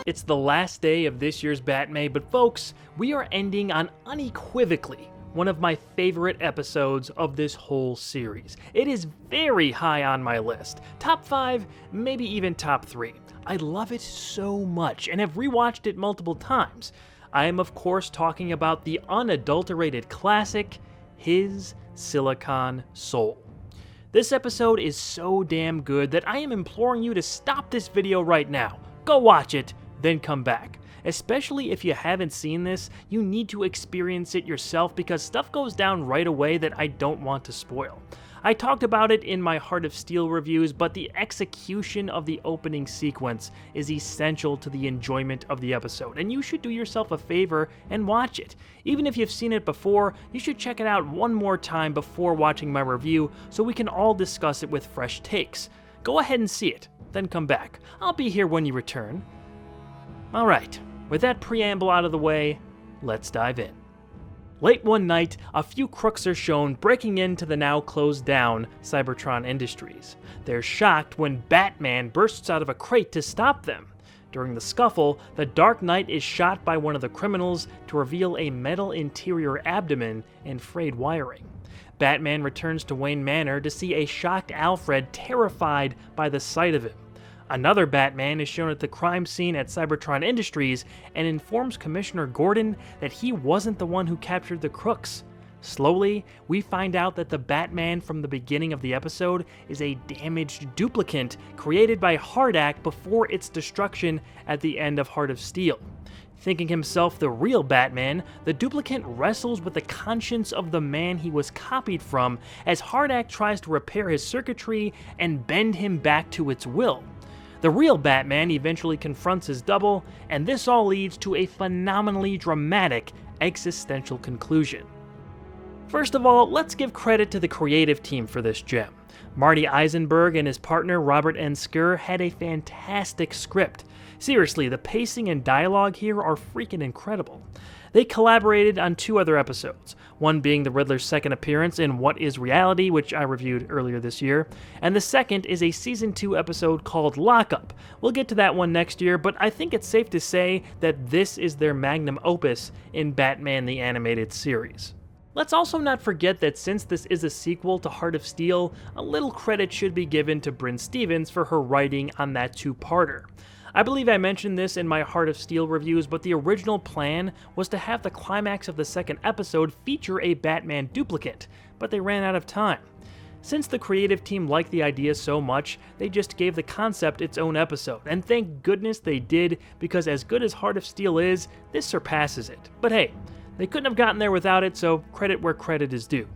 It's the last day of this year's Batman, but folks, we are ending on Unequivocally, one of my favorite episodes of this whole series. It is very high on my list. Top 5, maybe even top 3. I love it so much and have rewatched it multiple times. I am of course talking about the unadulterated classic, His Silicon Soul. This episode is so damn good that I am imploring you to stop this video right now. Go watch it, then come back. Especially if you haven't seen this, you need to experience it yourself because stuff goes down right away that I don't want to spoil. I talked about it in my Heart of Steel reviews, but the execution of the opening sequence is essential to the enjoyment of the episode, and you should do yourself a favor and watch it. Even if you've seen it before, you should check it out one more time before watching my review so we can all discuss it with fresh takes. Go ahead and see it, then come back. I'll be here when you return. Alright, with that preamble out of the way, let's dive in. Late one night, a few crooks are shown breaking into the now closed down Cybertron Industries. They're shocked when Batman bursts out of a crate to stop them. During the scuffle, the Dark Knight is shot by one of the criminals to reveal a metal interior abdomen and frayed wiring. Batman returns to Wayne Manor to see a shocked Alfred terrified by the sight of him. Another Batman is shown at the crime scene at Cybertron Industries and informs Commissioner Gordon that he wasn't the one who captured the crooks. Slowly, we find out that the Batman from the beginning of the episode is a damaged duplicate created by Hardak before its destruction at the end of Heart of Steel. Thinking himself the real Batman, the duplicate wrestles with the conscience of the man he was copied from as Hardak tries to repair his circuitry and bend him back to its will. The real Batman eventually confronts his double, and this all leads to a phenomenally dramatic existential conclusion. First of all, let's give credit to the creative team for this gem. Marty Eisenberg and his partner Robert N. Skir had a fantastic script. Seriously, the pacing and dialogue here are freaking incredible. They collaborated on 2 other episodes, one being the Riddler's second appearance in What Is Reality, which I reviewed earlier this year, and the second is a Season 2 episode called Lockup. We'll get to that one next year, but I think it's safe to say that this is their magnum opus in Batman the Animated Series. Let's also not forget that since this is a sequel to Heart of Steel, a little credit should be given to Brynne Stevens for her writing on that 2-parter. I believe I mentioned this in my Heart of Steel reviews, but the original plan was to have the climax of the second episode feature a Batman duplicate, but they ran out of time. Since the creative team liked the idea so much, they just gave the concept its own episode, and thank goodness they did, because as good as Heart of Steel is, this surpasses it. But hey, they couldn't have gotten there without it, so credit where credit is due.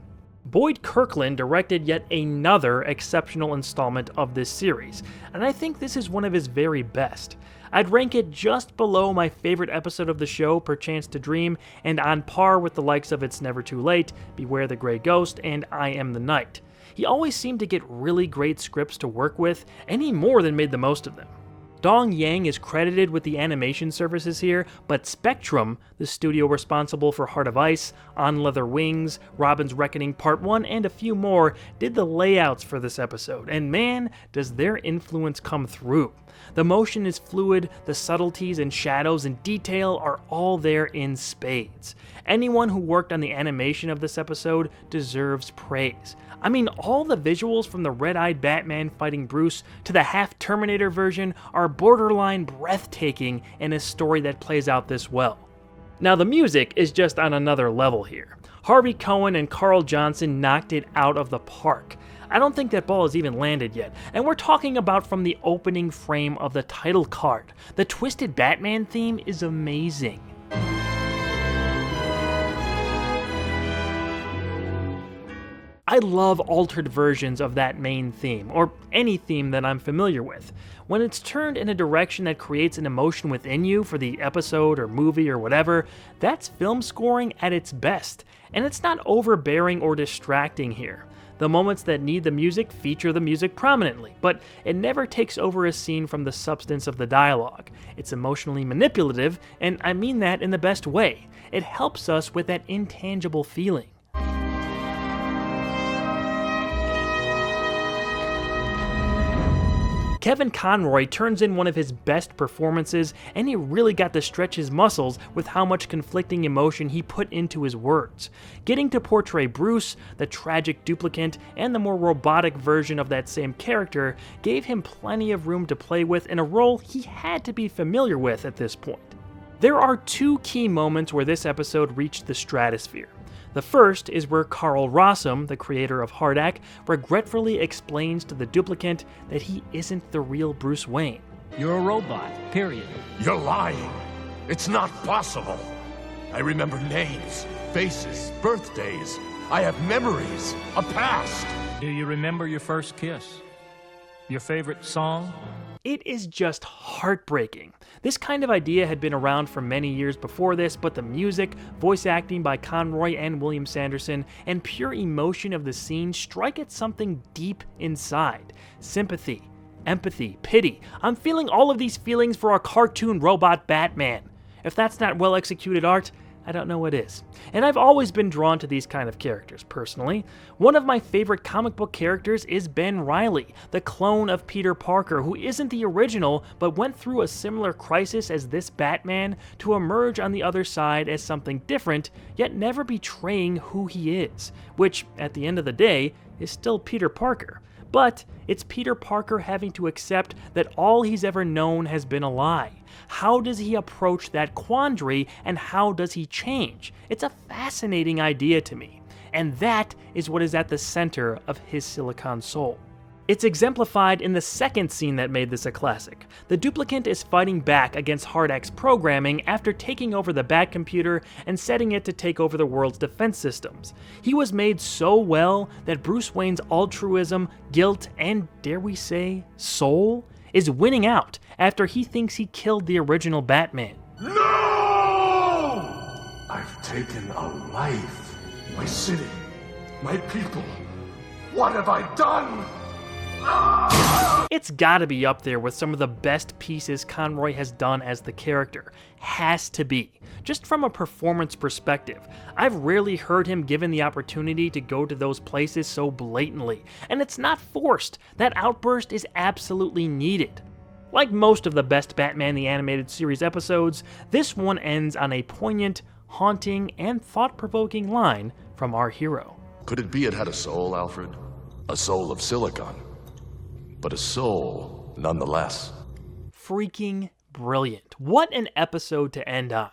Boyd Kirkland directed yet another exceptional installment of this series, and I think this is one of his very best. I'd rank it just below my favorite episode of the show, Perchance to Dream, and on par with the likes of It's Never Too Late, Beware the Grey Ghost, and I Am the Night. He always seemed to get really great scripts to work with, and he more than made the most of them. Dong Yang is credited with the animation services here, but Spectrum, the studio responsible for Heart of Ice, On Leather Wings, Robin's Reckoning Part 1, and a few more, did the layouts for this episode, and man, does their influence come through. The motion is fluid, the subtleties and shadows and detail are all there in spades. Anyone who worked on the animation of this episode deserves praise. I mean, all the visuals from the red-eyed Batman fighting Bruce to the half-Terminator version are borderline breathtaking in a story that plays out this well. Now the music is just on another level here. Harvey Cohen and Carl Johnson knocked it out of the park. I don't think that ball has even landed yet, and we're talking about from the opening frame of the title card. The Twisted Batman theme is amazing. I love altered versions of that main theme, or any theme that I'm familiar with. When it's turned in a direction that creates an emotion within you for the episode or movie or whatever, that's film scoring at its best, and it's not overbearing or distracting here. The moments that need the music feature the music prominently, but it never takes over a scene from the substance of the dialogue. It's emotionally manipulative, and I mean that in the best way. It helps us with that intangible feeling. Kevin Conroy turns in one of his best performances, and he really got to stretch his muscles with how much conflicting emotion he put into his words. Getting to portray Bruce, the tragic duplicant, and the more robotic version of that same character gave him plenty of room to play with in a role he had to be familiar with at this point. There are two key moments where this episode reached the stratosphere. The first is where Carl Rossum, the creator of Hardak, regretfully explains to the duplicant that he isn't the real Bruce Wayne. You're a robot, period. You're lying. It's not possible. I remember names, faces, birthdays. I have memories, a past. Do you remember your first kiss? Your favorite song? It is just heartbreaking. This kind of idea had been around for many years before this, but the music, voice acting by Conroy and William Sanderson, and pure emotion of the scene strike at something deep inside. Sympathy, empathy, pity. I'm feeling all of these feelings for our cartoon robot Batman. If that's not well executed art, I don't know what is. And I've always been drawn to these kind of characters, personally. One of my favorite comic book characters is Ben Reilly, the clone of Peter Parker, who isn't the original, but went through a similar crisis as this Batman to emerge on the other side as something different, yet never betraying who he is, which, at the end of the day, is still Peter Parker. But it's Peter Parker having to accept that all he's ever known has been a lie. How does he approach that quandary, and how does he change? It's a fascinating idea to me, and that is what is at the center of his Silicon Soul. It's exemplified in the second scene that made this a classic. The duplicant is fighting back against Hardak's programming after taking over the Batcomputer and setting it to take over the world's defense systems. He was made so well that Bruce Wayne's altruism, guilt, and dare we say, soul, is winning out after he thinks he killed the original Batman. No! I've taken a life. My city. My people. What have I done? It's gotta be up there with some of the best pieces Conroy has done as the character. Has to be. Just from a performance perspective, I've rarely heard him given the opportunity to go to those places so blatantly, and it's not forced. That outburst is absolutely needed. Like most of the best Batman the Animated Series episodes, this one ends on a poignant, haunting, and thought-provoking line from our hero. Could it be it had a soul, Alfred? A soul of silicon. But a soul, nonetheless. Freaking brilliant. What an episode to end on.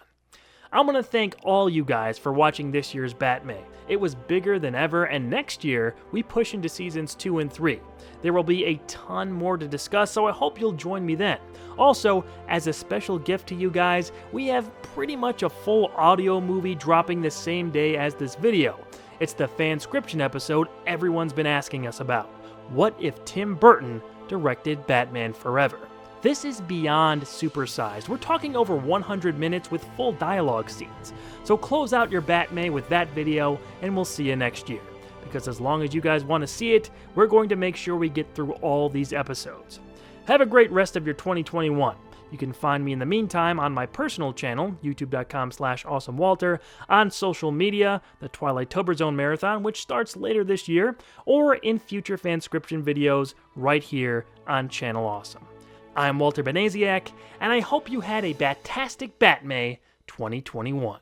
I want to thank all you guys for watching this year's Batman. It was bigger than ever, and next year, we push into seasons 2 and 3. There will be a ton more to discuss, so I hope you'll join me then. Also, as a special gift to you guys, we have pretty much a full audio movie dropping the same day as this video. It's the fanscription episode everyone's been asking us about. What if Tim Burton directed Batman Forever? This is beyond supersized. We're talking over 100 minutes with full dialogue scenes. So close out your Batman with that video, and we'll see you next year. Because as long as you guys want to see it, we're going to make sure we get through all these episodes. Have a great rest of your 2021. You can find me in the meantime on my personal channel, youtube.com/awesomewalter, on social media, the Twilight Zone Marathon, which starts later this year, or in future fanscription videos right here on Channel Awesome. I'm Walter Benaziak, and I hope you had a batastic Batmay 2021.